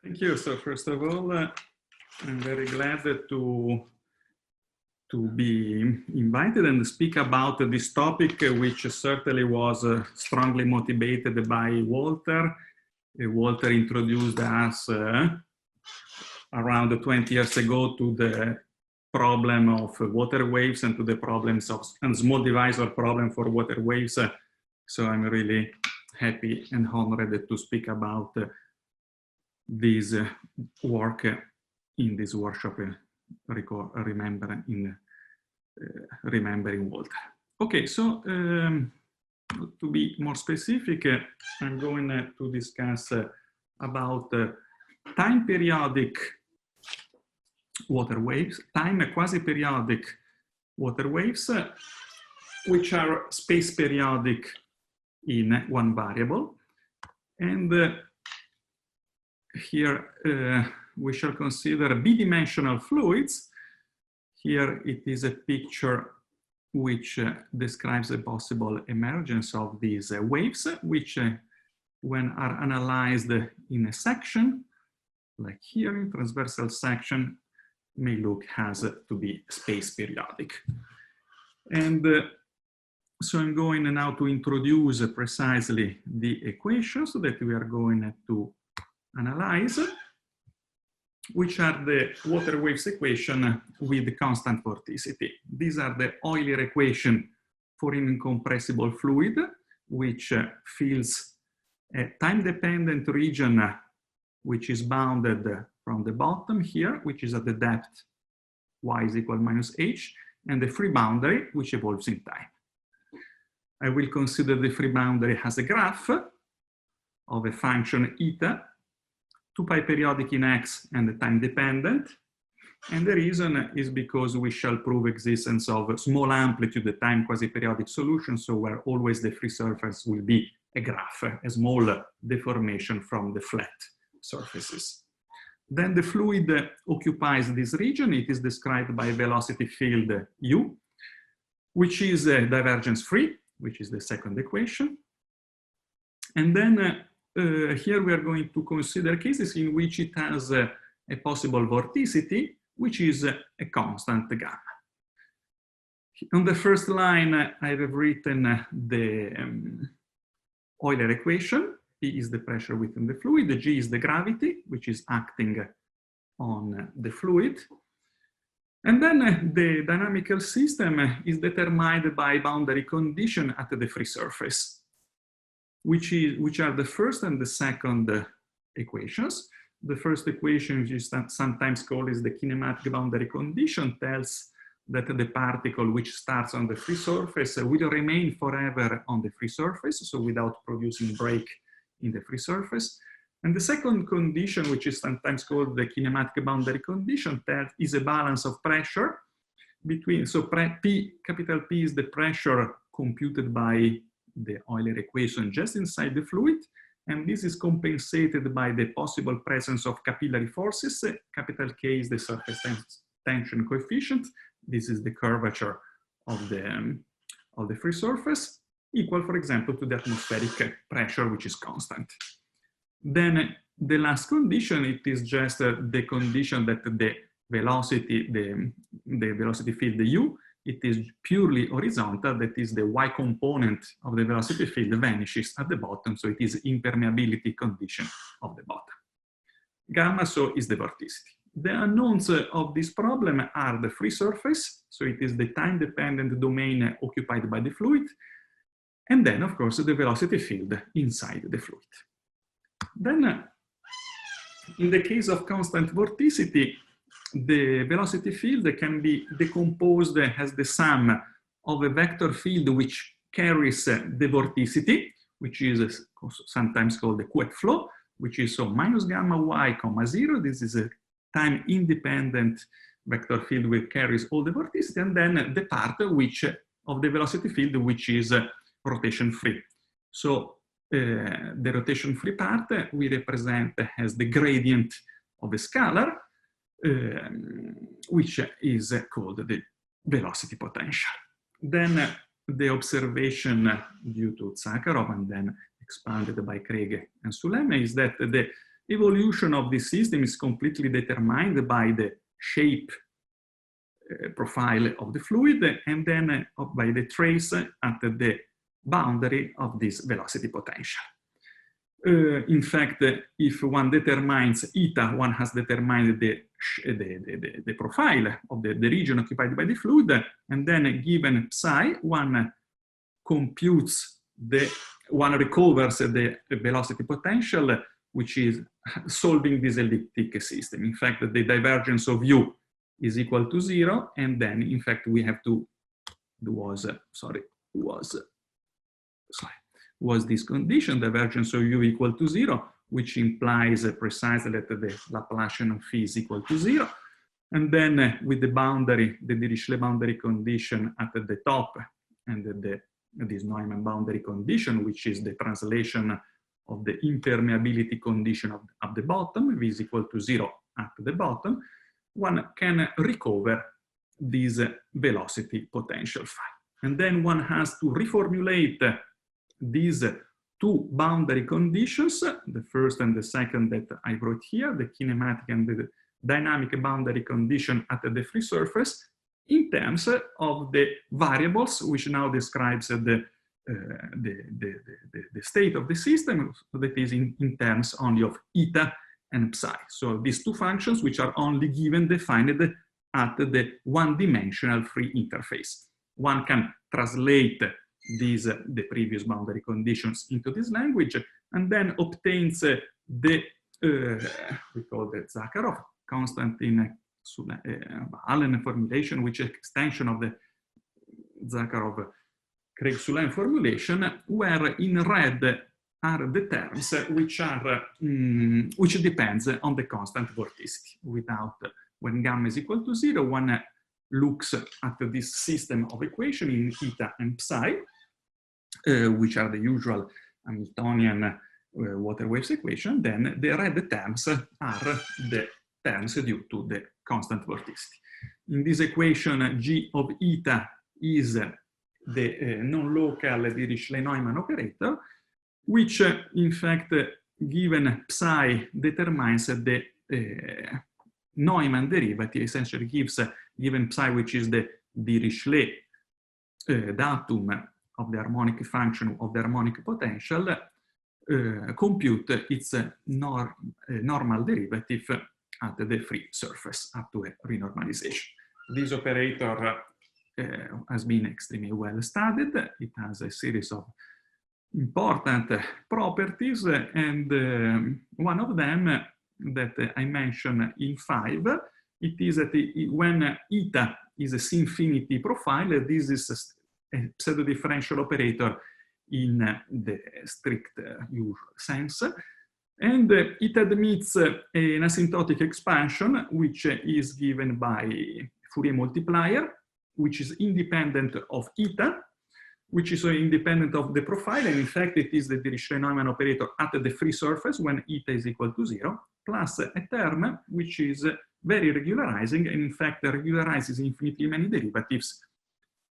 Thank you. So first of all, I'm very glad to be invited and speak about this topic, which certainly was strongly motivated by Walter. Walter introduced us around 20 years ago to the problem of water waves and to the problems of and small divisor problem for water waves. So I'm really happy and honored to speak about this work in this workshop, remembering Walter. Okay, so to be more specific, I'm going to discuss about time periodic water waves, time quasi-periodic water waves, which are space periodic in one variable. And here we shall consider bidimensional fluids. Here it is a picture which describes a possible emergence of these waves, which when are analyzed in a section, like here in transversal section, may look as to be space periodic. And so I'm going now to introduce precisely the equations that we are going to analyze, which are the water waves equation with constant vorticity. These are the Euler equation for an incompressible fluid, which fills a time-dependent region which is bounded from the bottom here, which is at the depth y is equal minus h, and the free boundary which evolves in time. I will consider the free boundary as a graph of a function eta, 2 pi periodic in x and time dependent. And the reason is because we shall prove existence of small amplitude time quasi-periodic solutions, so where always the free surface will be a graph, a small deformation from the flat surfaces. Then the fluid occupies this region. It is described by a velocity field u, which is divergence free, which is the second equation. And then here we are going to consider cases in which it has a possible vorticity, which is a constant gamma. On the first line, I have written the Euler equation. P is the pressure within the fluid, G is the gravity, which is acting on the fluid. And then the dynamical system is determined by boundary condition at the free surface, which are the first and the second equations. The first equation, which is sometimes called the kinematic boundary condition, tells that the particle which starts on the free surface will remain forever on the free surface, so without producing break in the free surface. And the second condition, which is sometimes called the kinematic boundary condition, is a balance of pressure between, so capital P is the pressure computed by the Euler equation just inside the fluid, and this is compensated by the possible presence of capillary forces. Capital K is the surface tension coefficient. This is the curvature of the free surface, equal, for example, to the atmospheric pressure, which is constant. Then the last condition, it is just the condition that the velocity, the velocity field u, it is purely horizontal, that is the y component of the velocity field vanishes at the bottom, so it is impermeability condition of the bottom. Gamma, so, is the vorticity. The unknowns of this problem are the free surface, so it is the time-dependent domain occupied by the fluid, and then, of course, the velocity field inside the fluid. Then, in the case of constant vorticity, the velocity field can be decomposed as the sum of a vector field which carries the vorticity, which is sometimes called the Couette flow, which is so minus gamma y comma 0. This is a time-independent vector field which carries all the vorticity, and then the part which of the velocity field which is rotation-free. So the rotation-free part we represent as the gradient of a scalar, which is called the velocity potential. Then the observation due to Sakharov and then expanded by Krieg and Suleme is that the evolution of this system is completely determined by the shape profile of the fluid and then by the trace at the boundary of this velocity potential. In fact, if one determines eta, one has determined the profile of the region occupied by the fluid, and then given psi, one computes one recovers the velocity potential, which is solving this elliptic system. In fact, the divergence of u is equal to 0, and then in fact we have to was this condition, divergence of u equal to 0, which implies precisely that the Laplacian of phi is equal to 0. And then with the boundary, the Dirichlet boundary condition at the top, and this Neumann boundary condition, which is the translation of the impermeability condition at the bottom, v is equal to 0 at the bottom, one can recover this velocity potential phi. And then one has to reformulate these two boundary conditions, the first and the second that I wrote here, the kinematic and the dynamic boundary condition at the free surface, in terms of the variables, which now describes the state of the system, so that is in terms only of eta and psi. So these two functions, which are only defined at the one-dimensional free interface. One can translate the previous boundary conditions into this language, and then obtains we call the Zakharov Konstantin-Allen formulation, which is extension of the Zakharov-Craig-Sulaim formulation, where in red are the terms which depends on the constant vorticity. When gamma is equal to 0, one looks at this system of equation in eta and psi, which are the usual Hamiltonian water waves equation. Then the red terms are the terms due to the constant vorticity. In this equation, G of eta is the non-local Dirichlet-Neumann operator, which in fact, given psi, determines the Neumann derivative, essentially gives, given psi, which is the Dirichlet datum of the harmonic function of the harmonic potential, compute its normal derivative at the free surface up to a renormalization. This operator has been extremely well studied. It has a series of important properties, and one of them that I mentioned in 5, it is that when eta is a C-infinity profile, this is a pseudo-differential operator in the strict usual sense, and it admits an asymptotic expansion, which is given by Fourier multiplier, which is independent of eta, which is independent of the profile, and in fact it is the Dirichlet-Neumann operator at the free surface when eta is equal to 0, plus a term which is very regularizing, and in fact regularizes infinitely many derivatives,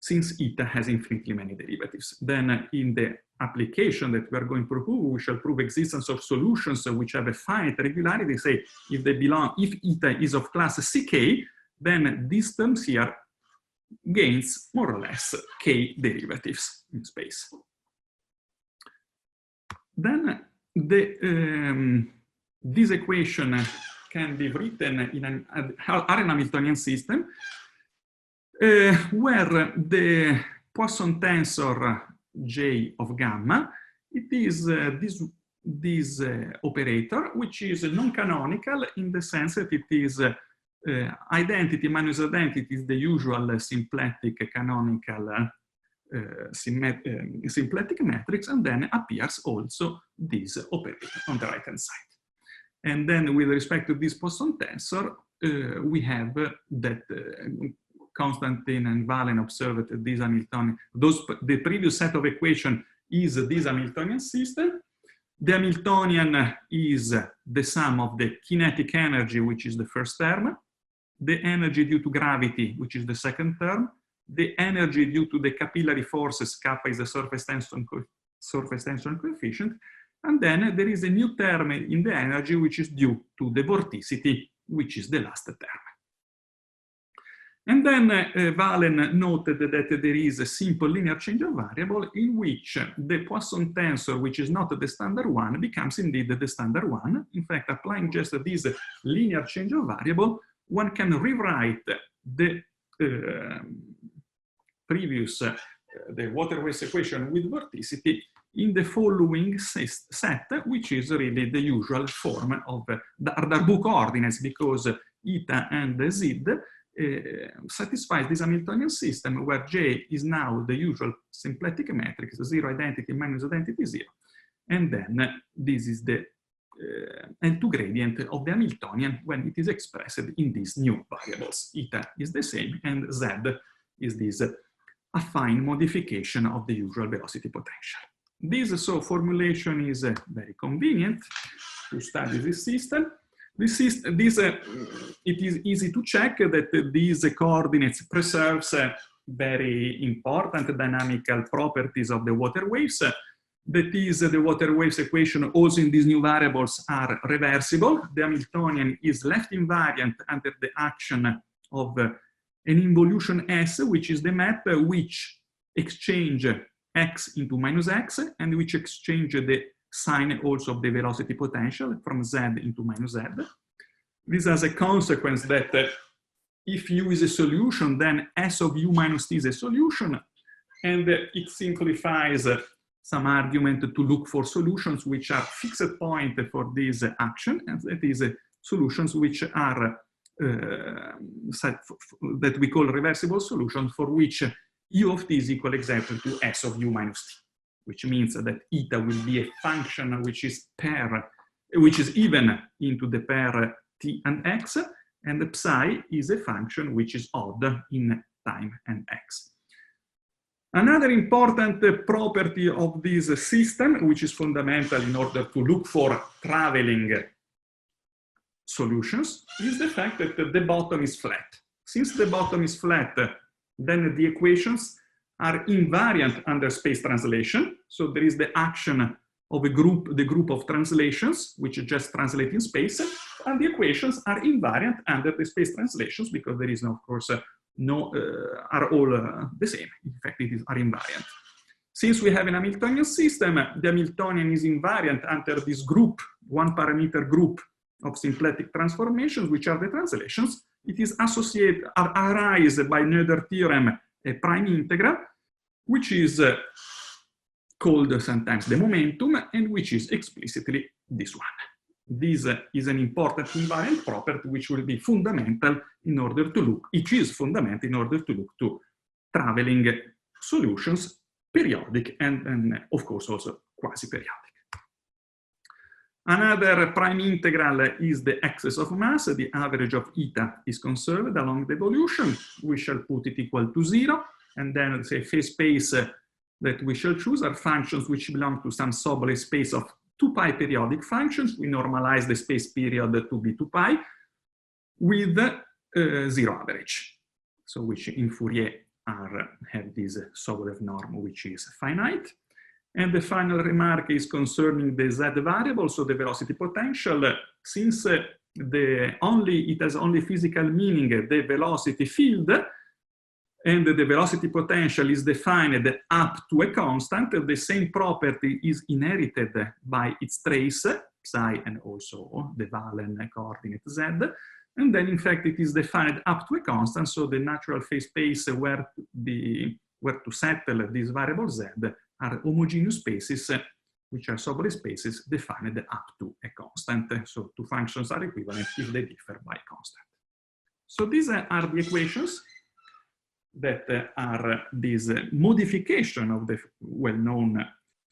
since eta has infinitely many derivatives. Then in the application that we are going to prove, we shall prove existence of solutions which have a finite regularity. Say if eta is of class ck, then these terms here gains more or less k derivatives in space. Then this equation can be written in an Hamiltonian system where the Poisson tensor J of gamma, it is this operator, which is non-canonical in the sense that it is identity minus identity is the usual symplectic canonical symplectic matrix, and then appears also this operator on the right hand side. And then with respect to this Poisson tensor, we have that Konstantin and Valen observed this Hamiltonian, the previous set of equation is this Hamiltonian system. The Hamiltonian is the sum of the kinetic energy, which is the first term, the energy due to gravity, which is the second term, the energy due to the capillary forces, kappa is the surface tension coefficient, And then there is a new term in the energy which is due to the vorticity, which is the last term. And then Valen noted that there is a simple linear change of variable in which the Poisson tensor, which is not the standard one, becomes indeed the standard one. In fact, applying just this linear change of variable, one can rewrite the previous, the water waves equation with vorticity in the following set, which is really the usual form of the Darboux coordinates, because eta and z satisfies this Hamiltonian system where J is now the usual symplectic matrix, 0 identity minus identity 0. And then this is the L2 gradient of the Hamiltonian when it is expressed in these new variables. Eta is the same, and Z is this affine modification of the usual velocity potential. This formulation is very convenient to study this system. It is easy to check that these coordinates preserves very important dynamical properties of the water waves. That is, the water waves equation also in these new variables are reversible. The Hamiltonian is left invariant under the action of an involution S, which is the map which exchange x into minus x, and which exchange the sign also of the velocity potential from z into minus z. This has a consequence that if u is a solution, then S of u minus t is a solution, and it simplifies some argument to look for solutions which are fixed point for this action, and that is solutions which are that we call reversible solutions, for which u of t is equal exactly to S of u minus t, which means that eta will be a function which is even into the pair t and x, and the psi is a function which is odd in time and x. Another important property of this system, which is fundamental in order to look for traveling solutions, is the fact that the bottom is flat. Since the bottom is flat, then the equations are invariant under space translation. So there is the action of a group, the group of translations, which just translate in space, and the equations are invariant under the space translations, because there is no, of course, are all the same. In fact, are invariant. Since we have an Hamiltonian system, the Hamiltonian is invariant under this group, one parameter group of symplectic transformations, which are the translations. It is associated, arise by Noether theorem, a prime integral, which is called sometimes the momentum, and which is explicitly this one. This is an important invariant property which will be fundamental in order to look, it is fundamental in order to look to traveling solutions, periodic, and of course also quasi-periodic. Another prime integral is the excess of mass. The average of eta is conserved along the evolution. We shall put it equal to 0, and then say phase space that we shall choose are functions which belong to some Sobolev space of 2 pi periodic functions. We normalize the space period to be 2 pi with 0 average. So which in Fourier have this Sobolev norm which is finite. And the final remark is concerning the z variable, so the velocity potential. Since it has only physical meaning, the velocity field, and the velocity potential is defined up to a constant, the same property is inherited by its trace, psi, and also the Valen coordinate z. And then, in fact, it is defined up to a constant, so the natural phase space where to settle this variable z are homogeneous spaces, which are Sobolev spaces defined up to a constant. So two functions are equivalent if they differ by constant. So these are the equations that are this modification of the well-known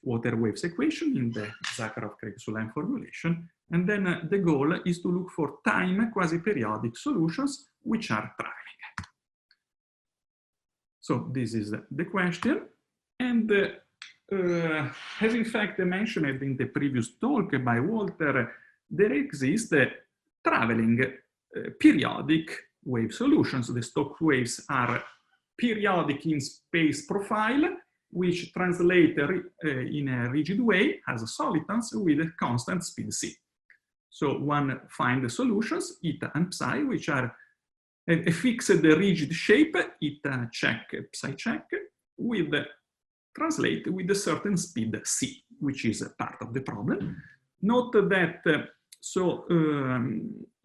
water waves equation in the Zakharov-Craig-Sulaim formulation. And then the goal is to look for time quasi-periodic solutions which are traveling. So this is the question. And as in fact mentioned in the previous talk by Walter, there exist traveling periodic wave solutions. The Stokes waves are periodic in space profile, which translate in a rigid way as solitons with a constant speed c. So one finds the solutions, eta and psi, which are a fixed rigid shape, eta check, psi check, with translate with a certain speed c, which is a part of the problem. Note that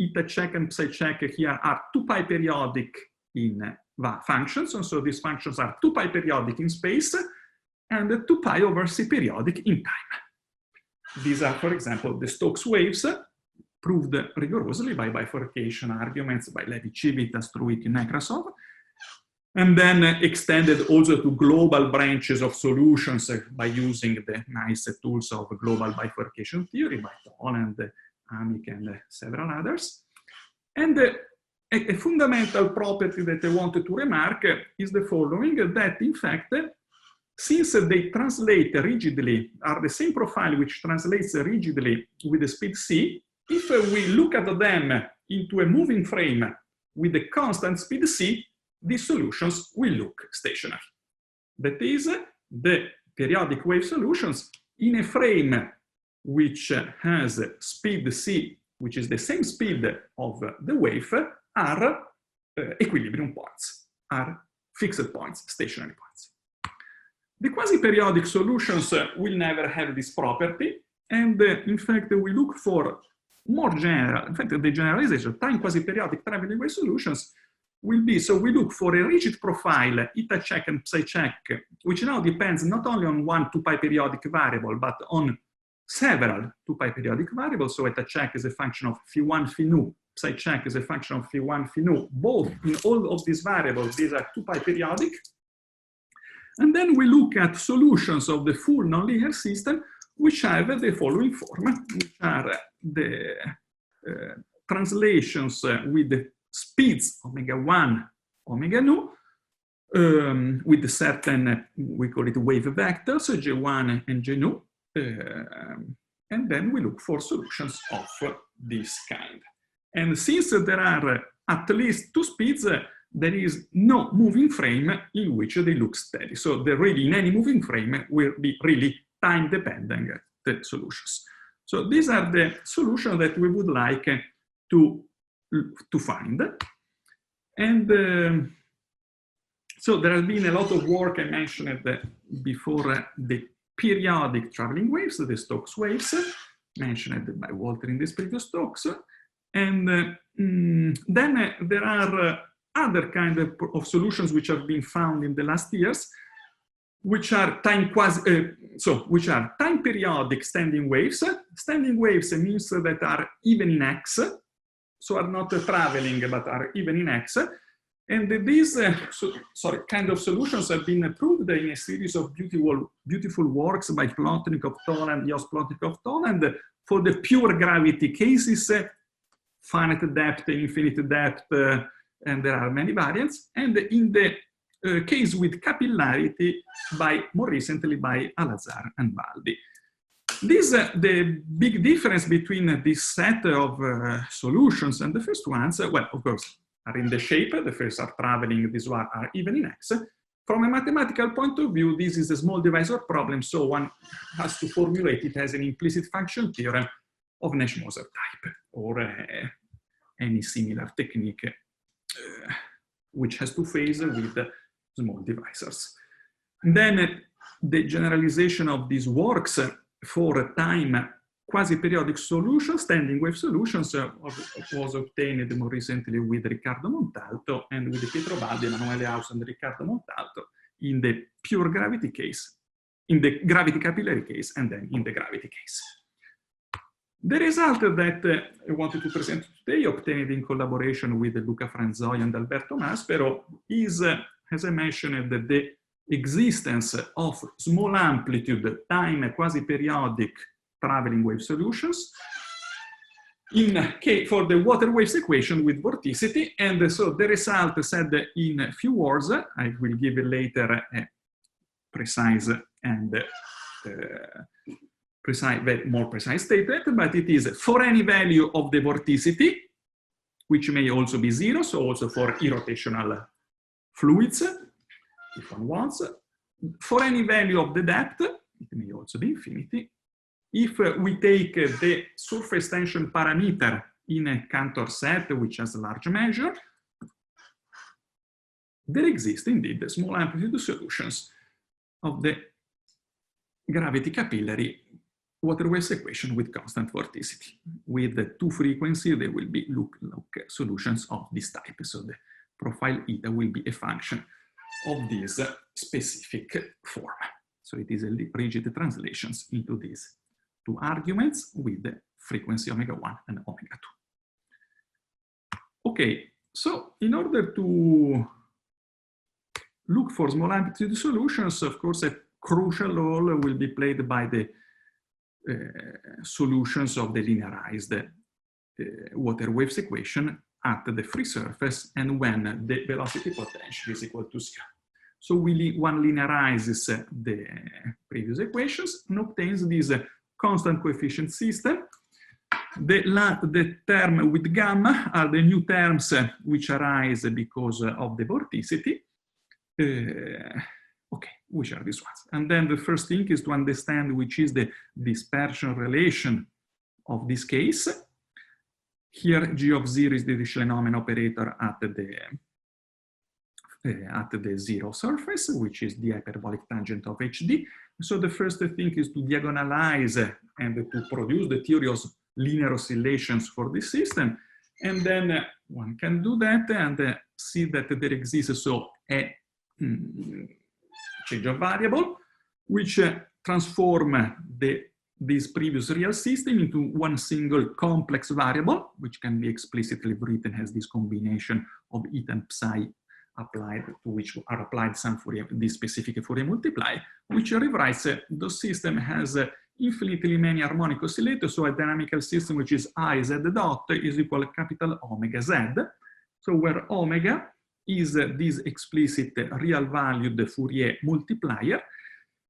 eta check and psi check here are 2π periodic in functions, and so these functions are 2π periodic in space and 2π over c periodic in time. These are, for example, the Stokes waves, proved rigorously by bifurcation arguments by Levi-Civitas, Truiti, Nekrasov, and then extended also to global branches of solutions by using the nice tools of global bifurcation theory by Toland, Amick, and several others. And a fundamental property that I wanted to remark is the following, that in fact, since they translate rigidly, are the same profile which translates rigidly with the speed c, if we look at them into a moving frame with a constant speed c, these solutions will look stationary. That is, the periodic wave solutions in a frame which has speed c, which is the same speed of the wave, are equilibrium points, are fixed points, stationary points. The quasi-periodic solutions will never have this property, and in fact, we look for more general, in fact, the generalization of time quasi-periodic traveling wave solutions will be, so we look for a rigid profile, eta check and psi check, which now depends not only on one 2π periodic variable, but on several 2π periodic variables. So eta check is a function of phi1, phi nu, psi check is a function of phi1, phi nu. Both in all of these variables, these are 2π periodic. And then we look at solutions of the full nonlinear system, which have the following form, which are the translations with the speeds omega1, omega nu, with certain, we call it wave vectors, j1 and j nu, and then we look for solutions of this kind. And since there are at least two speeds, there is no moving frame in which they look steady. So there really, in any moving frame, will be really time-dependent the solutions. So these are the solutions that we would like to find. And so there has been a lot of work, I mentioned before, the periodic traveling waves, the Stokes waves, mentioned by Walter in this previous talks. And then there are other kind of solutions which have been found in the last years, which are time periodic standing waves. Standing waves means that are even in x, so are not traveling but are even in x. And these kind of solutions have been proved in a series of beautiful works by Plotnikov, Toland, Jos Plotnikov, Toland, for the pure gravity cases, finite depth, infinite depth, and there are many variants. And in the case with capillarity, more recently by Al-Azhar and Baldi. The big difference between this set of solutions and the first ones, well, of course, are in the shape. The first are traveling, these one are even in x. From a mathematical point of view, this is a small divisor problem, so one has to formulate it as an implicit function theorem of Nash-Moser type, or any similar technique which has to phase with small divisors. And then the generalization of these works for time quasi-periodic solutions, standing wave solutions, was obtained more recently with Riccardo Montalto and with Pietro Baldi, Emanuele Haus, and Riccardo Montalto in the pure gravity case, in the gravity capillary case, and then in the gravity case. The result that I wanted to present today, obtained in collaboration with Luca Franzoi and Alberto Maspero, is, as I mentioned, the existence of small amplitude time quasi-periodic traveling wave solutions for the water waves equation with vorticity. And so the result said in a few words, I will give later a precise and more precise statement, but it is for any value of the vorticity, which may also be zero, so also for irrotational fluids, if one wants, for any value of the depth, it may also be infinity, if we take the surface tension parameter in a Cantor set which has a large measure, there exist indeed the small amplitude solutions of the gravity capillary water waves equation with constant vorticity. With the two frequencies, there will be look solutions of this type. So the profile eta will be a function of this specific form. So it is a rigid translations into these two arguments with the frequency omega-1 and omega-2. Okay, so in order to look for small amplitude solutions, of course, a crucial role will be played by the solutions of the linearized water waves equation at the free surface and when the velocity potential is equal to 0. So one linearizes the previous equations and obtains this constant coefficient system. The term with gamma are the new terms which arise because of the vorticity. Okay, which are these ones. And then the first thing is to understand which is the dispersion relation of this case. Here, G of 0 is the Schlenomen operator at the zero surface, which is the hyperbolic tangent of HD. So the first thing is to diagonalize and to produce the theory of linear oscillations for this system. And then one can do that and see that there exists so a change of variable, which transform this previous real system into one single complex variable, which can be explicitly written as this combination of eta and psi applied to which are applied some Fourier, this specific Fourier multiply, which rewrites the system has infinitely many harmonic oscillators, so a dynamical system which is I z dot is equal to capital omega z. So where omega is this explicit real valued Fourier multiplier,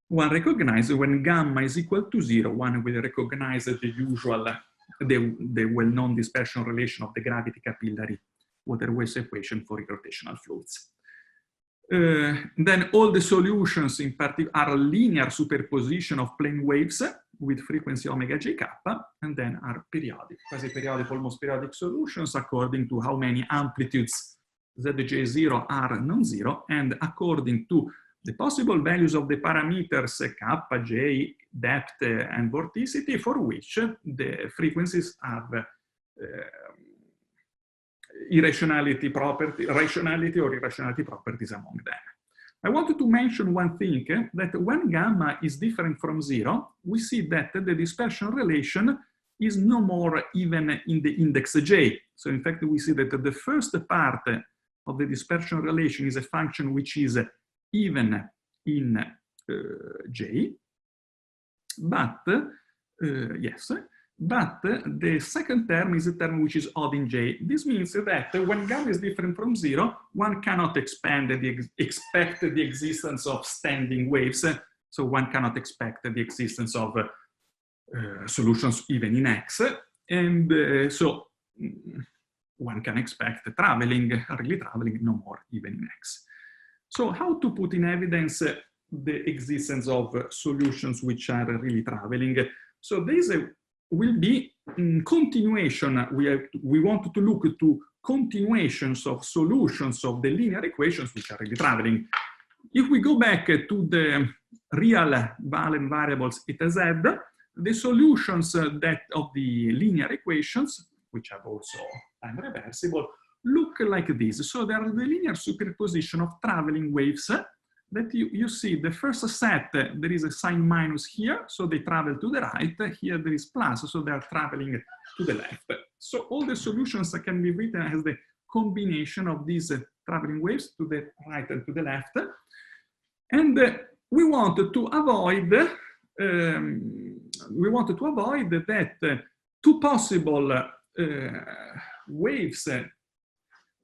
one recognizes when gamma is equal to 0, one will recognize the usual, the well-known dispersion relation of the gravity capillary water waves equation for rotational fluids. Then all the solutions in particular are linear superposition of plane waves with frequency omega j kappa, and then are periodic, quasi-periodic, almost periodic solutions according to how many amplitudes zj0 are non-zero, and according to the possible values of the parameters kappa, j, depth, and vorticity, for which the frequencies have rationality or irrationality properties among them. I wanted to mention one thing, that when gamma is different from 0, we see that the dispersion relation is no more even in the index j. So in fact, we see that the first part of the dispersion relation is a function which is even in j, but yes, but the second term is a term which is odd in j. This means that when gamma is different from 0, one cannot expect the existence of standing waves, so one cannot expect the existence of solutions even in x, and so one can expect traveling, really traveling, no more even in x. So how to put in evidence the existence of solutions which are really traveling? So there is will be continuation. We want to look to continuations of solutions of the linear equations which are really traveling. If we go back to the real Valen variables eta z, the solutions that of the linear equations, which are also time reversible, look like this. So there are the linear superposition of traveling waves that you see the first set, there is a sign minus here, so they travel to the right. Here there is plus, so they are traveling to the left. So all the solutions can be written as the combination of these traveling waves to the right and to the left. And we wanted to avoid that two possible waves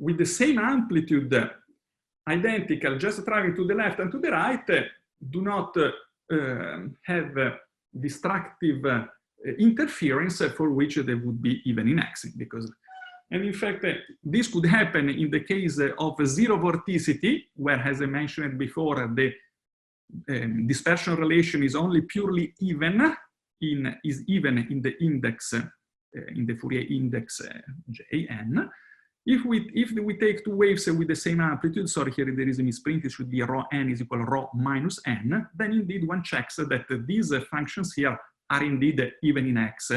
with the same amplitude, identical, just traveling to the left and to the right, do not have destructive interference for which they would be even in x, because, and in fact, this could happen in the case of zero vorticity, where, as I mentioned before, the dispersion relation is only purely even in the index, in the Fourier index Jn. If we take two waves with the same amplitude, sorry, here there is a misprint, it should be rho n is equal to rho minus n, then indeed one checks that these functions here are indeed even in x,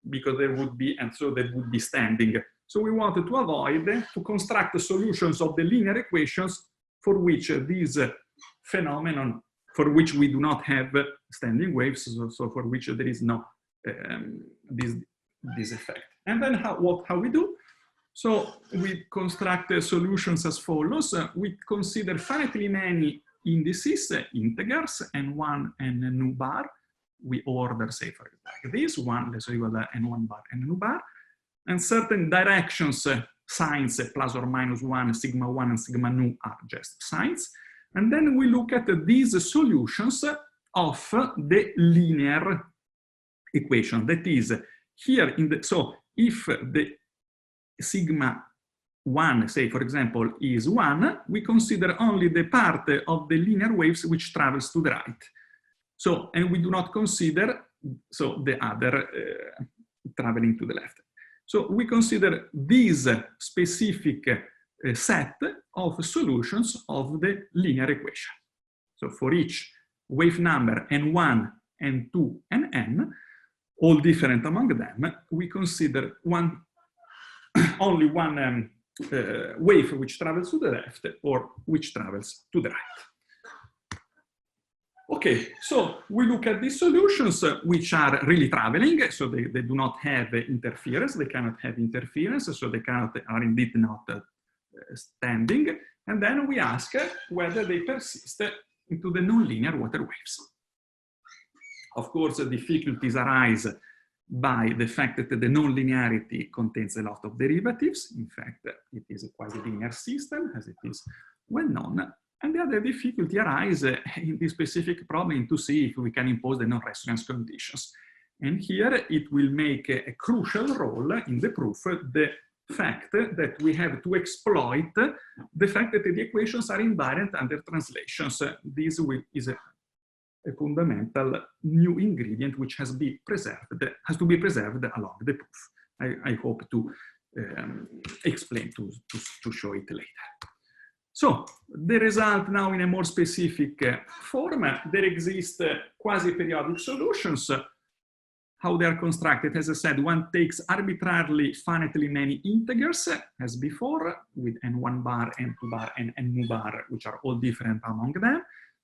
because there would be, and so that would be standing. So we wanted to avoid to construct the solutions of the linear equations for which this phenomenon, for which we do not have standing waves, so for which there is no this effect. And then how we do? So we construct solutions as follows. We consider finitely many indices, integers, n1 and nu bar. We order, say, for like this, one, let's say, n1 bar and nu bar, and certain directions, signs, plus or minus 1, sigma 1 and sigma nu are just signs. And then we look at these solutions of the linear equation. That is, here in the, so if the sigma 1, say, for example, is 1, we consider only the part of the linear waves which travels to the right. So, and we do not consider, so, the other traveling to the left. So we consider this specific set of solutions of the linear equation. So for each wave number n1, n2, and n, all different among them, we consider only one wave which travels to the left or which travels to the right. Okay, so we look at these solutions which are really traveling, so they do not have interference, they cannot have interference, so they are indeed not standing, and then we ask whether they persist into the nonlinear water waves. Of course, difficulties arise by the fact that the nonlinearity contains a lot of derivatives. In fact, it is a quasi-linear system, as it is well known. And the other difficulty arises in this specific problem to see if we can impose the non-resonance conditions. And here it will make a crucial role in the proof, the fact that we have to exploit the fact that the equations are invariant under translations. This is a fundamental new ingredient which has to be preserved along the proof. I hope to explain, to show it later. So the result now in a more specific form, there exist quasi-periodic solutions. How they are constructed, as I said, one takes arbitrarily finitely many integers, as before, with n1 bar, n2 bar, and nu bar, which are all different among them.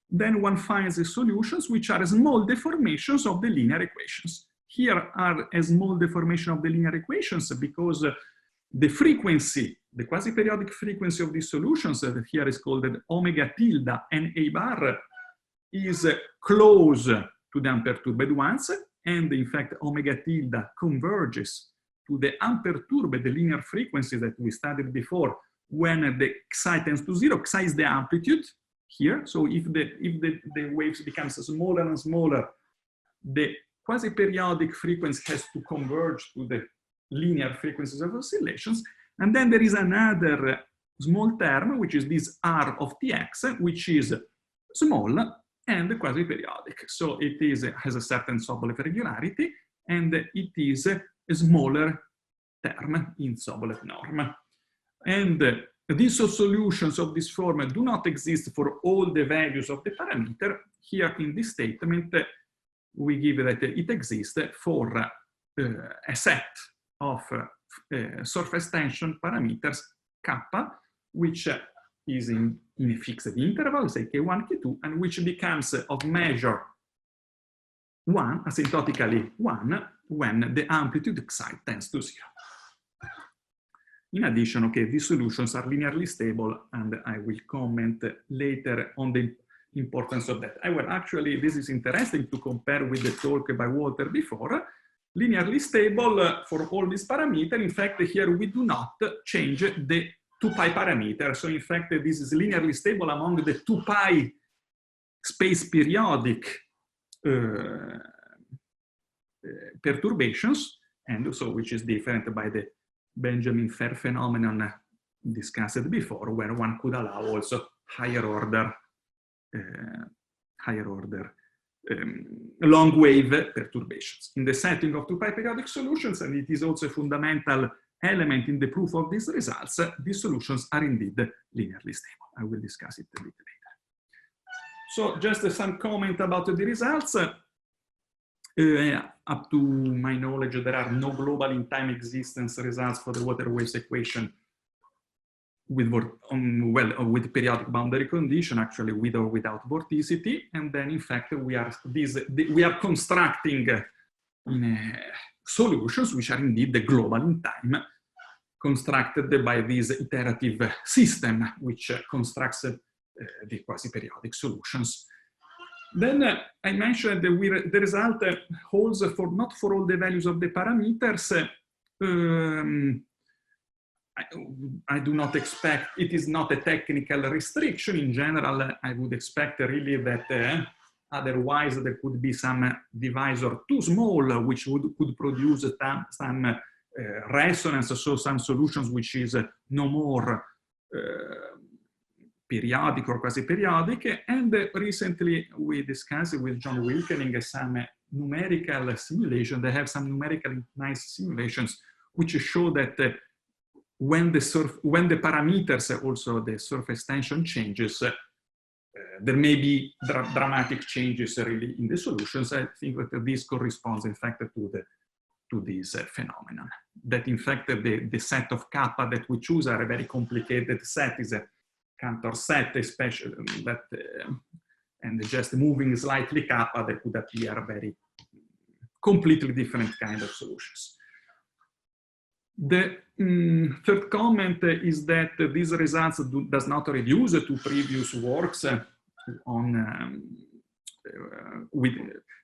Then one finds the solutions which are small deformations of the linear equations. Here are a small deformation of the linear equations because the frequency, the quasi-periodic frequency of these solutions, that here is called omega tilde Na bar, is close to the unperturbed ones, and in fact omega tilde converges to the unperturbed linear frequency that we studied before when the psi tends to 0. Psi is the amplitude here, so if the waves becomes smaller and smaller, the quasi-periodic frequency has to converge to the linear frequencies of oscillations. And then there is another small term, which is this R of Tx, which is small and quasi-periodic. So it has a certain Sobolev regularity, and it is a smaller term in Sobolev norm. And these solutions of this form do not exist for all the values of the parameter. Here in this statement, we give that it exists for a set of surface tension parameters kappa, which is in a fixed interval, say k1, k2, and which becomes of measure 1, asymptotically 1, when the amplitude psi tends to 0. In addition, okay, these solutions are linearly stable, and I will comment later on the importance of that. Well, actually, this is interesting to compare with the talk by Walter before. Linearly stable for all these parameters. In fact, here we do not change the 2 pi parameter. So in fact, this is linearly stable among the 2 pi space periodic perturbations, and so which is different by the Benjamin Fair phenomenon discussed before, where one could allow also higher order higher order long wave perturbations. In the setting of 2π periodic solutions, and it is also a fundamental element in the proof of these results, these solutions are indeed linearly stable. I will discuss it a bit later. So just some comment about the results. Up to my knowledge, there are no global in time existence results for the water waves equation with with periodic boundary condition, actually with or without vorticity. And then in fact we are constructing solutions which are indeed the global in time, constructed by this iterative system which constructs the quasi-periodic solutions. Then I mentioned that the result holds for not for all the values of the parameters. I do not expect, it is not a technical restriction. In general, I would expect really that otherwise there could be some divisor too small, which could produce some resonance, so some solutions which is no more periodic or quasi-periodic. And recently we discussed with John Wilkening some numerical simulation. They have some numerically nice simulations which show that when the parameters, also the surface tension changes, there may be dramatic changes really in the solutions. I think that this corresponds in fact to this phenomenon. That in fact the set of kappa that we choose are a very complicated set, is a Cantor set, especially that, and just moving slightly kappa, that could appear very completely different kind of solutions. The third comment is that these results does not reduce to previous works on with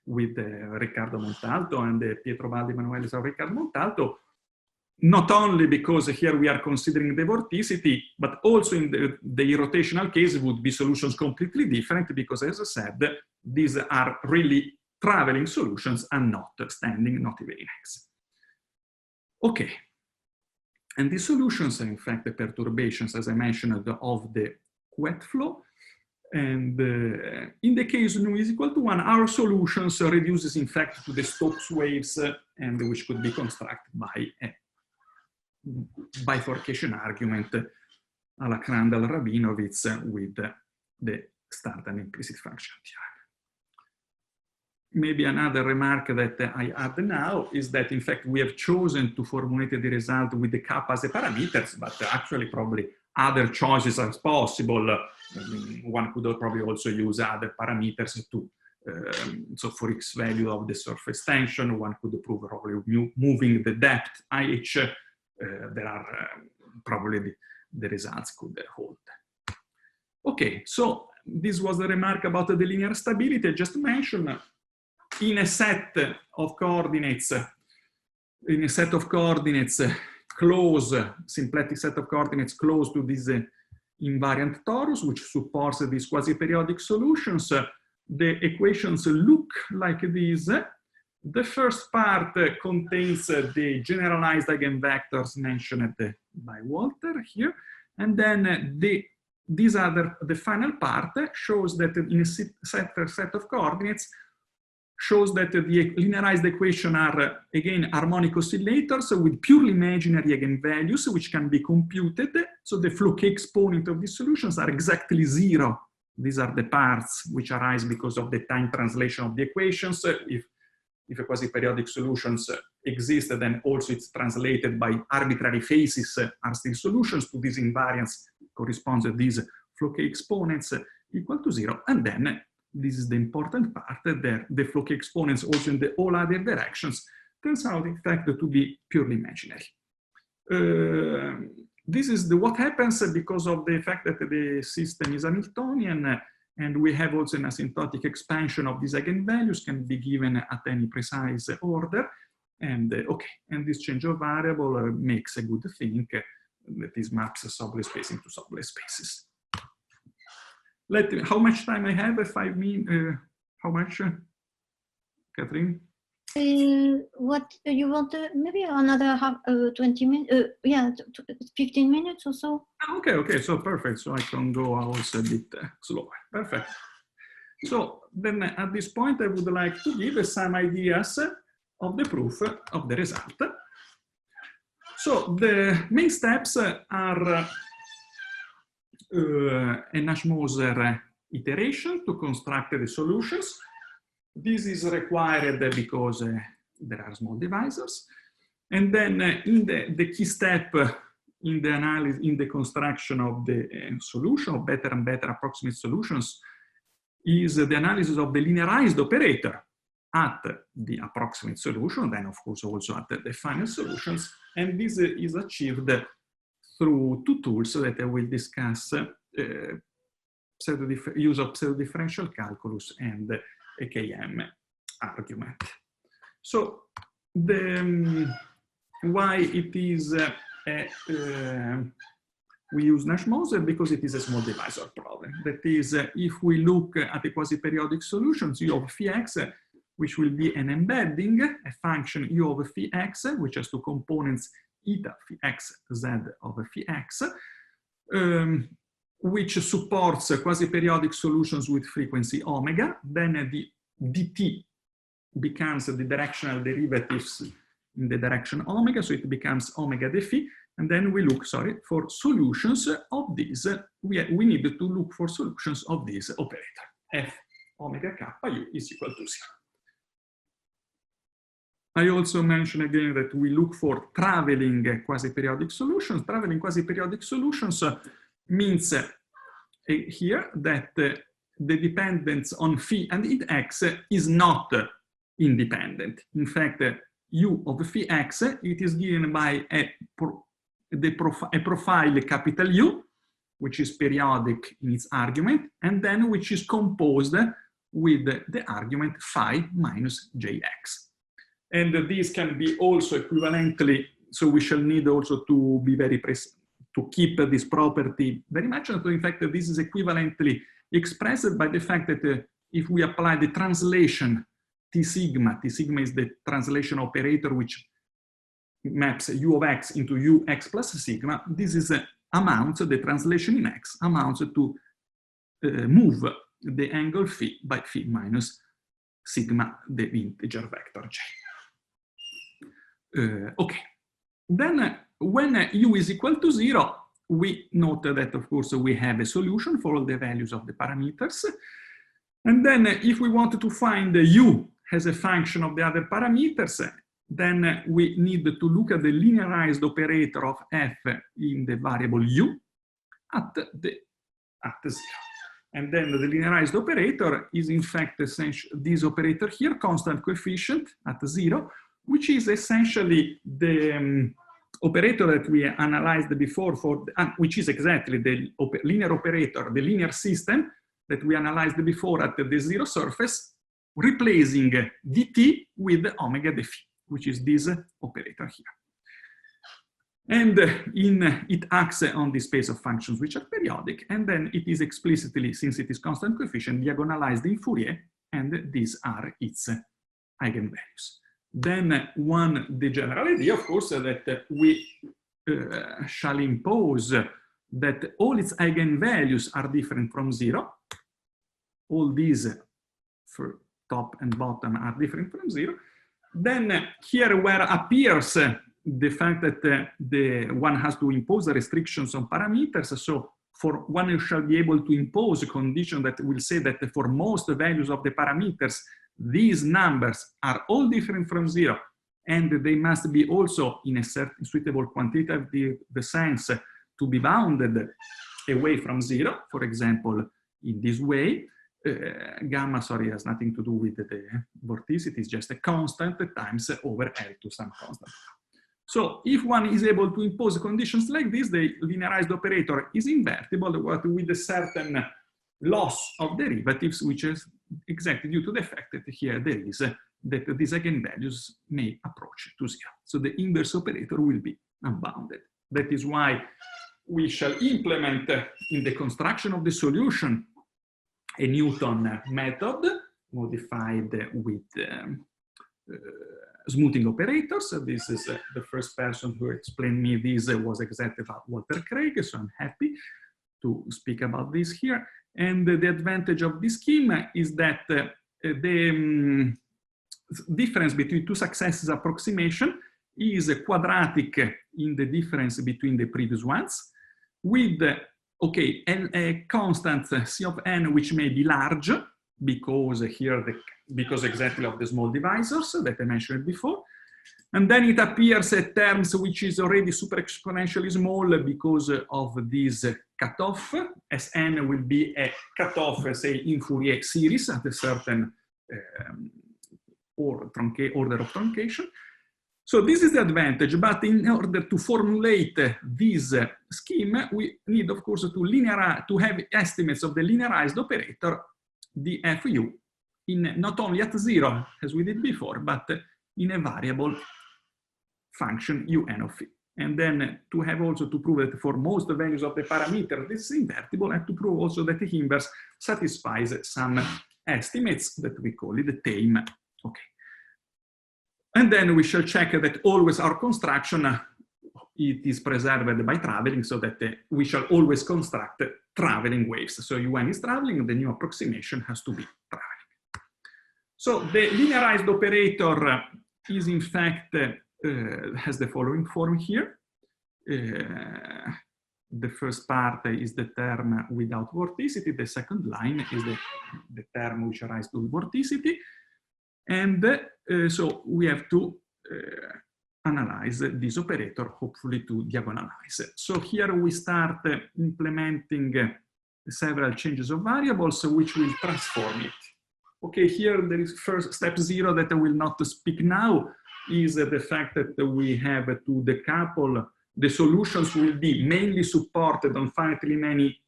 Riccardo Montalto and Pietro Baldi Emanuele of Riccardo Montalto, not only because here we are considering the vorticity, but also in the rotational case would be solutions completely different, because as I said, these are really traveling solutions and not standing, not even in X. Okay. And these solutions are in fact the perturbations, as I mentioned, of the wet flow. And in the case nu is equal to 1, our solutions reduces in fact to the Stokes waves, and which could be constructed by a bifurcation argument a la Crandall-Rabinowitz with the standard implicit function theorem. Maybe another remark that I add now is that in fact we have chosen to formulate the result with the kappa as a parameters, but actually probably other choices are possible. One could probably also use other parameters to, so for x value of the surface tension, one could prove probably moving the depth IH, there are probably the results could hold. Okay, so this was the remark about the linear stability I just mentioned. In a set of coordinates, close, symplectic set of coordinates close to this invariant torus, which supports these quasi-periodic solutions, the equations look like this. The first part contains the generalized eigenvectors mentioned by Walter here, and then the final part shows that in a set of coordinates shows that the linearized equation are again harmonic oscillators with purely imaginary eigenvalues which can be computed. So the flow k exponent of these solutions are exactly 0. These are the parts which arise because of the time translation of the equations. If a quasi-periodic solutions exist, then also it's translated by arbitrary phases are still solutions to these invariants, corresponds to these flow k exponents equal to 0. And then this is the important part, that the flow k exponents also in all other directions turns out in fact to be purely imaginary. This is what happens because of the fact that the system is Hamiltonian, and we have also an asymptotic expansion of these eigenvalues can be given at any precise order. And okay, and this change of variable makes a good thing that is maps Sobolev space into Sobolev spaces. How much time I have? 5 minutes? How much, Catherine? What you want? Maybe another 20 minutes? Yeah, 15 minutes or so. Okay, okay, so perfect. So I can go also a bit slower. Perfect. So then at this point, I would like to give some ideas of the proof of the result. So the main steps are a Nash-Moser iteration to construct the solutions. This is required because there are small divisors. And then in the key step in the analysis, in the construction of the solution, of better and better approximate solutions, is the analysis of the linearized operator at the approximate solution, then of course also at the final solutions. And this is achieved through two tools that I will discuss, use of pseudo-differential calculus and a KM argument. So why it is we use Nash-Moser? Because it is a small divisor problem. That is, if we look at the quasi-periodic solutions, U of phi x, which will be an embedding, a function U of phi x, which has two components, eta phi x z of phi x, which supports quasi-periodic solutions with frequency omega. Then the dt becomes the directional derivatives in the direction omega, so it becomes omega d phi. And then we look, for solutions of this. We need to look for solutions of this operator. F omega kappa u is equal to 0. I also mention again that we look for traveling quasi-periodic solutions. Traveling quasi-periodic solutions means here that the dependence on phi and int x is not independent. In fact, u of phi x, it is given by a profile capital U, which is periodic in its argument, and then which is composed with the argument phi minus jx. And this can be also equivalently, so we shall need also to be very precise, to keep this property very much. So in fact, this is equivalently expressed by the fact that if we apply the translation T sigma is the translation operator which maps u of x into ux plus sigma, this is amounts, the translation in x amounts to move the angle phi by phi minus sigma, the integer vector j. Okay, then when u is equal to 0, we note that of course we have a solution for all the values of the parameters. And then if we want to find u as a function of the other parameters, then we need to look at the linearized operator of f in the variable u at 0. And then the linearized operator is in fact essentially this operator here, constant coefficient at 0, which is essentially the operator that we analyzed before, which is exactly the linear operator, the linear system that we analyzed before at the 0 surface, replacing dt with omega d phi, which is this operator here. And it acts on the space of functions which are periodic, and then it is explicitly, since it is constant coefficient, diagonalized in Fourier, and these are its eigenvalues. Then the general idea, of course, that we shall impose that all its eigenvalues are different from 0. All these for top and bottom are different from 0. Then here where appears the fact that the one has to impose the restrictions on parameters. So for one, you shall be able to impose a condition that will say that for most values of the parameters, these numbers are all different from 0, and they must be also in a certain suitable quantitative sense to be bounded away from 0. For example, in this way, gamma, has nothing to do with the vorticity, it's just a constant times over L to some constant. So if one is able to impose conditions like this, the linearized operator is invertible with a certain loss of derivatives, which is exactly due to the fact that here there is that these eigenvalues may approach to 0. So the inverse operator will be unbounded. That is why we shall implement in the construction of the solution a Newton method modified with smoothing operators. This is the first person who explained me this was exactly Walter Craig, so I'm happy to speak about this here. And the advantage of this scheme is that the difference between two successive approximation is quadratic in the difference between the previous ones, with a constant C of n which may be large because because exactly of the small divisors that I mentioned before. And then it appears at terms which is already super exponentially small because of this cutoff, as n will be a cutoff, say, in Fourier series at a certain order of truncation. So this is the advantage, but in order to formulate this scheme, we need, of course, to have estimates of the linearized operator, the fu, in not only at 0, as we did before, but in a variable function un of phi. And then to have also to prove that for most values of the parameter, this is invertible, and to prove also that the inverse satisfies some estimates that we call it the tame. Okay. And then we shall check that always our construction, it is preserved by traveling, so that we shall always construct traveling waves. So un is traveling, the new approximation has to be traveling. So the linearized operator is in fact, has the following form here. The first part is the term without vorticity. The second line is the term which arises to vorticity. And so we have to analyze this operator, hopefully to diagonalize. So here we start implementing several changes of variables which will transform it. Okay, here there is first step 0 that I will not speak now, is the fact that we have to decouple. The solutions will be mainly supported on finitely many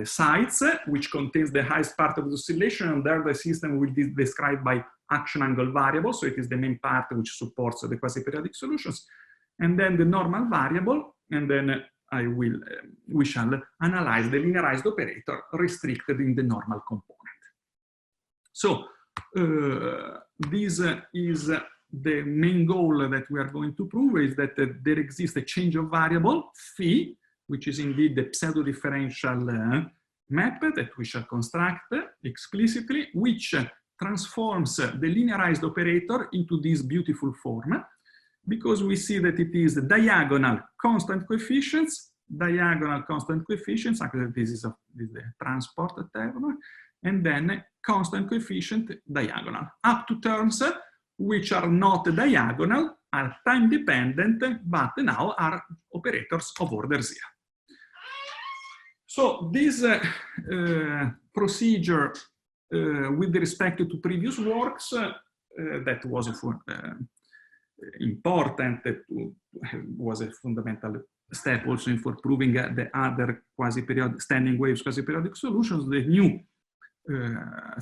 sites, which contains the highest part of the oscillation, and there the system will be described by action angle variable, so it is the main part which supports the quasi-periodic solutions, and then the normal variable, and then we shall analyze the linearized operator restricted in the normal component. So this is the main goal that we are going to prove, is that there exists a change of variable phi, which is indeed the pseudo-differential map that we shall construct explicitly, which transforms the linearized operator into this beautiful form, because we see that it is diagonal constant coefficients, actually this is the transport term, and then constant coefficient diagonal, up to terms which are not diagonal, are time dependent, but now are operators of order 0. So this procedure with respect to previous works that was important, was a fundamental step also for proving the other quasi-periodic standing waves quasi-periodic solutions. The new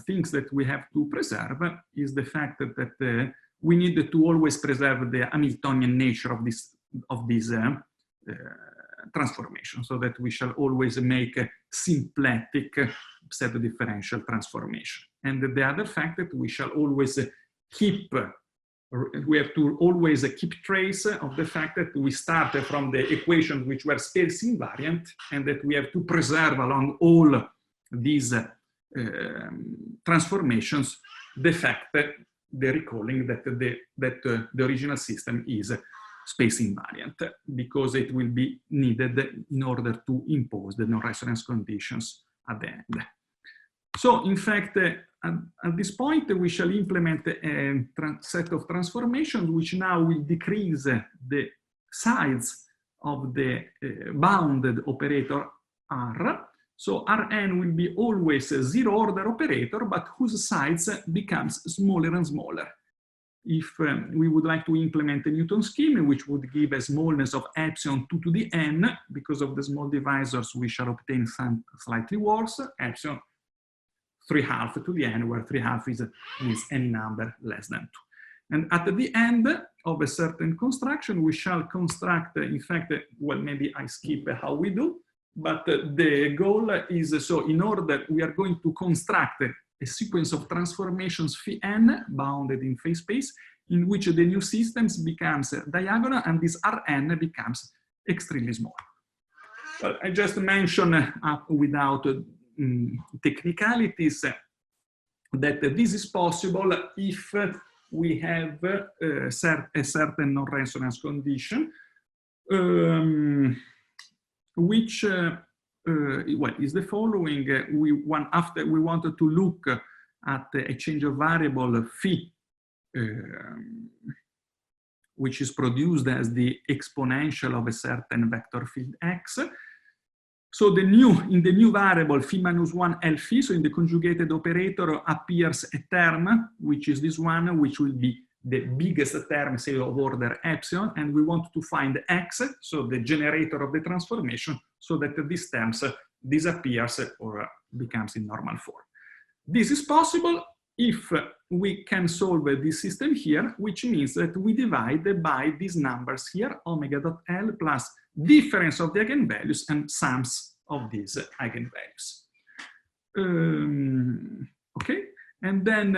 things that we have to preserve is the fact that we need to always preserve the Hamiltonian nature of this transformation, so that we shall always make a symplectic pseudo-differential transformation. And the other fact that we shall always keep, we have to always keep trace of the fact that we started from the equations which were space invariant, and that we have to preserve along all these transformations the fact that the recalling that the original system is space invariant, because it will be needed in order to impose the non-resonance conditions at the end. So in fact, at this point, we shall implement a set of transformations which now will decrease the size of the bounded operator R. So Rn will be always a zero order operator, but whose size becomes smaller and smaller. If we would like to implement a Newton scheme, which would give a smallness of epsilon 2 to the n, because of the small divisors, we shall obtain some slightly worse, epsilon 3/2 to the n, where 3/2 is any number less than 2. And at the end of a certain construction, we shall construct, in fact, well, maybe I skip how we do, but the goal is, so in order, we are going to construct a sequence of transformations phi n bounded in phase space, in which the new systems becomes diagonal, and this Rn becomes extremely small. Well, I just mentioned without technicalities that this is possible if we have a certain non-resonance condition, which well, is the following. After we wanted to look at a change of variable phi, which is produced as the exponential of a certain vector field x. So in the new variable phi minus 1 L phi, so in the conjugated operator appears a term, which is this one, which will be the biggest term, say, of order epsilon, and we want to find x, so the generator of the transformation, so that this term disappears or becomes in normal form. This is possible if we can solve this system here, which means that we divide by these numbers here, omega dot L plus difference of the eigenvalues and sums of these eigenvalues. Okay, and then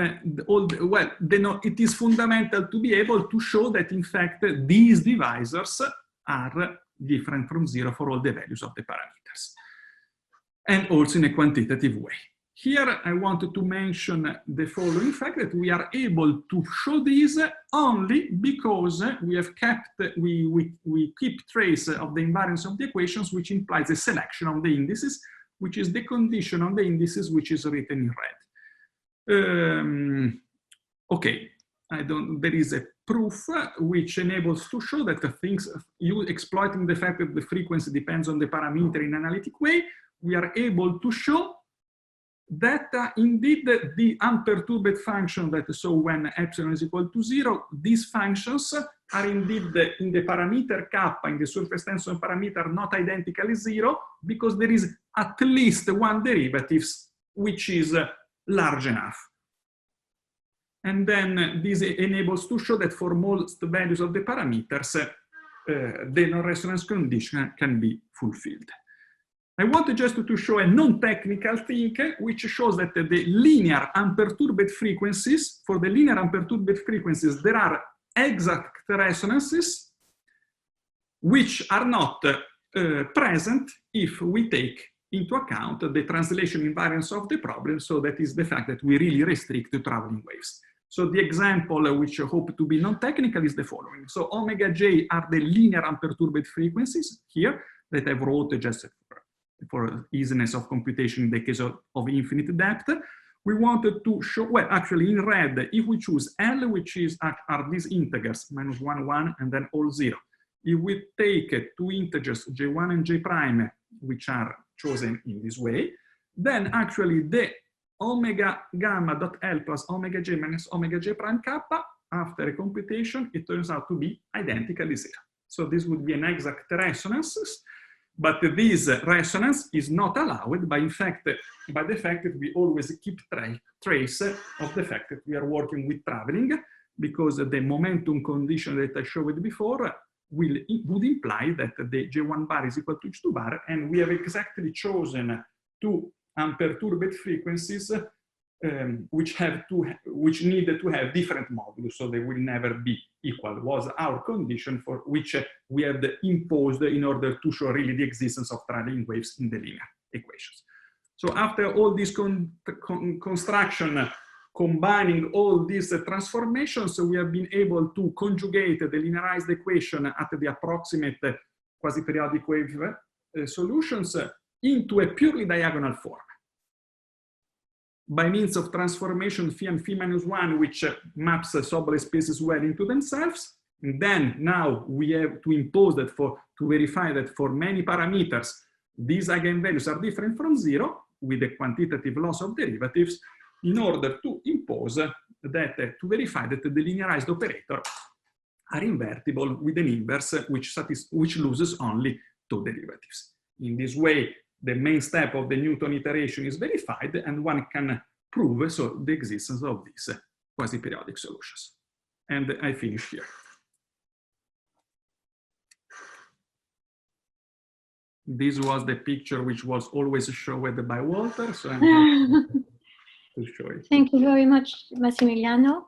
it is fundamental to be able to show that in fact these divisors are different from 0 for all the values of the parameters, and also in a quantitative way. Here, I wanted to mention the following fact, that we are able to show this only because we have we keep trace of the invariance of the equations, which implies a selection of the indices, which is the condition on the indices which is written in red. Okay, there is a proof which enables to show that exploiting the fact that the frequency depends on the parameter in an analytic way, we are able to show that indeed the unperturbed function, that so when epsilon is equal to 0, these functions are indeed in the parameter kappa, in the surface tension parameter, not identically 0, because there is at least one derivative which is large enough. And then this enables to show that for most values of the parameters, the non-resonance condition can be fulfilled. I wanted just to show a non-technical thing, which shows that the linear unperturbed frequencies, for the linear unperturbed frequencies, there are exact resonances which are not present if we take into account the translation invariance of the problem. So that is the fact that we really restrict the traveling waves. So the example which I hope to be non-technical is the following. So omega j are the linear unperturbed frequencies here that I've wrote just for easiness of computation in the case of infinite depth. We wanted to show, well, actually in red, if we choose L, which are these integers, minus 1, 1, and then all 0. If we take two integers, j1 and j prime, which are chosen in this way, then actually the omega gamma dot L plus omega j minus omega j prime kappa, after a computation, it turns out to be identically 0. So this would be an exact resonance. But this resonance is not allowed by the fact that we always keep trace of the fact that we are working with traveling, because the momentum condition that I showed before would imply that the J1 bar is equal to H2 bar, and we have exactly chosen two unperturbed frequencies which need to have different modulus, so they will never be equal, was our condition for which we have imposed in order to show really the existence of traveling waves in the linear equations. So after all this construction, combining all these transformations, we have been able to conjugate the linearized equation at the approximate quasi-periodic wave solutions into a purely diagonal form, by means of transformation phi and phi minus 1, which maps Sobolev spaces well into themselves. And then now we have to impose that to verify that for many parameters, these eigenvalues are different from 0 with a quantitative loss of derivatives, in order to impose that, to verify that the linearized operator are invertible with an inverse which loses only two derivatives. In this way, the main step of the Newton iteration is verified, and one can prove the existence of these quasi-periodic solutions. And I finish here. This was the picture which was always showed by Walter, so I'm happy to show it. Thank you very much, Massimiliano.